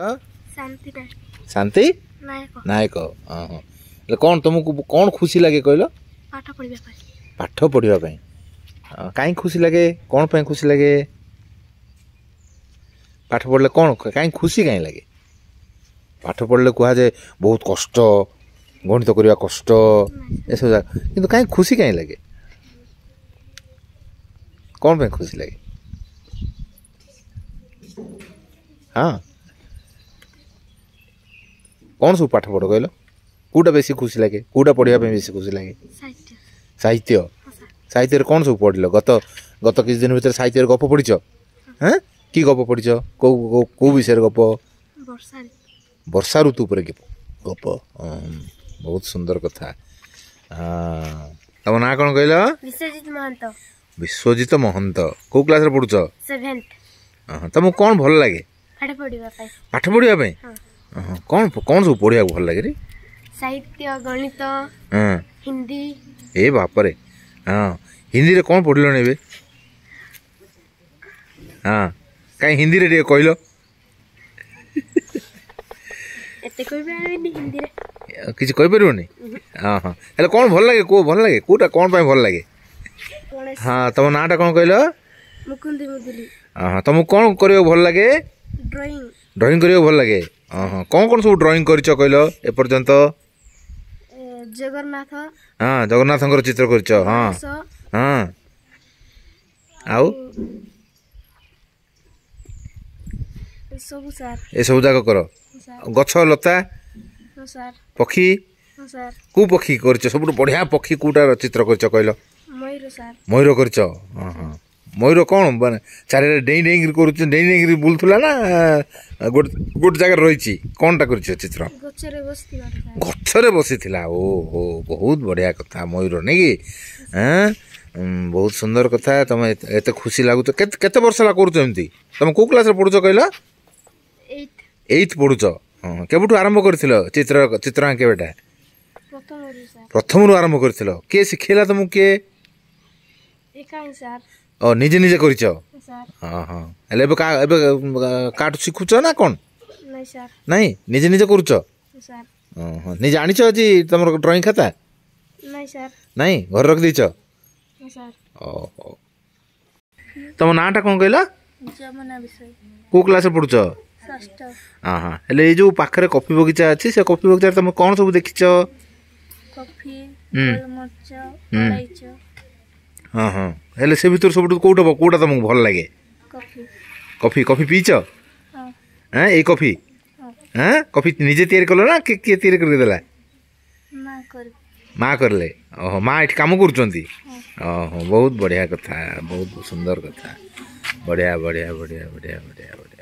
शांति शांति नायक कौन तुमको कौन खुशी लगे कहल पाठ पढ़ा कहीं खुशी लगे कौन पे खुशी लगे पाठ पढ़ले कौन कहीं खुशी कहीं लगे पाठ पढ़ले कह जाए बहुत कष्ट गणित करवा कष्ट ये सब किंतु कहीं खुशी कहीं लगे कौन पे खुशी लगे हाँ कौन सब पाठ पढ़ कहल कौटा बेसी खुशी लगे कौटा पढ़ा बेसी खुशी लगे साहित्य साहित्य कौन सब पढ़ल गत गत किछ दिन भीतर साहित्य गप पढ़िच हाँ कि गप पढ़िच कौ विषय गप वर्षा ऋतु पर गप बहुत सुंदर कथा तम ना कौन कहल विश्वजित महंत कौ क्लास रे पढ़ुच 7th तुमको कौन भल लगे पाठ पढ़ा कौन कौन सब पढ़ा भल लगे रे साहित्य गणित हिंदी ए बापरे हाँ हिंदी रे कौन पढ़ल ने हाँ कहीं हिंदी रे कहल किसी कह पारे हाँ हाँ हेल्ले कौन भल लगे को भल लगे कोटा कौन पाई भल लगे हाँ तुम नाटा कौन कहल हाँ तुमको कौन करियो भल लगे ड्राइंग ड्राइंग करियो भल लगे हाँ कौन सब ड्राइंग करिछ कहल ए पर्यंत जगन्नाथ हाँ जगन्नाथंकर चित्र करिछ हाँ हाँ आउ ए सब जाक कर गछ लता पक्षी कौ पक्षी करिछ सब बढ़िया पक्षी कोटा चित्र करिछ कहल मयूर करिछ हाँ हाँ मयूर कौन माने चारे डेई डेई कर डेई डेई बुलथुला ना गोटे जगह रही कौनटा कर चित्र गछरे बसी थिला ओ हो बहुत बढ़िया कथा मयूर नहीं कि हाँ बहुत सुंदर कथा तुम एत खुशी लगुच केते वर्ष ला करूछ एमती तुम को क्लास रे पढुछ कहला 8th पढुछ केबुठु आरंभ करथिल चित्र चित्रांक केबेटा प्रथम रु आरंभ करथिल के सिखेला तुमको के ओ निजे निजे करिछ हाँ हाँ हेले एबे काट शिखुछ ना कौन नहीं निजे निजे करूछ हाँ निजे आनिछ आज तुम ड्राइंग खाता नहीं घर रख दीच ओहो तुम नाटा कौन कहला को क्लास रे पढुछ हाँ हाँ हेले ये जो पाखरे कॉफी बगीचा अच्छी से कॉफी बगीचा तुम कौन सब देखिछ हाँ हाँ हेले से भीतर सब कोटा कोटा तुमको भल लगे कॉफी कॉफी पीच हाँ ये कॉफी हाँ कॉफी निजे तैयारी कल ना किए तैयारी कर देला माँ करले ओहो माँ ये काम करुँच ओहो बहुत बढ़िया कथा बहुत सुंदर कथा बढ़िया बढ़िया बढ़िया बढ़िया बढ़िया बढ़िया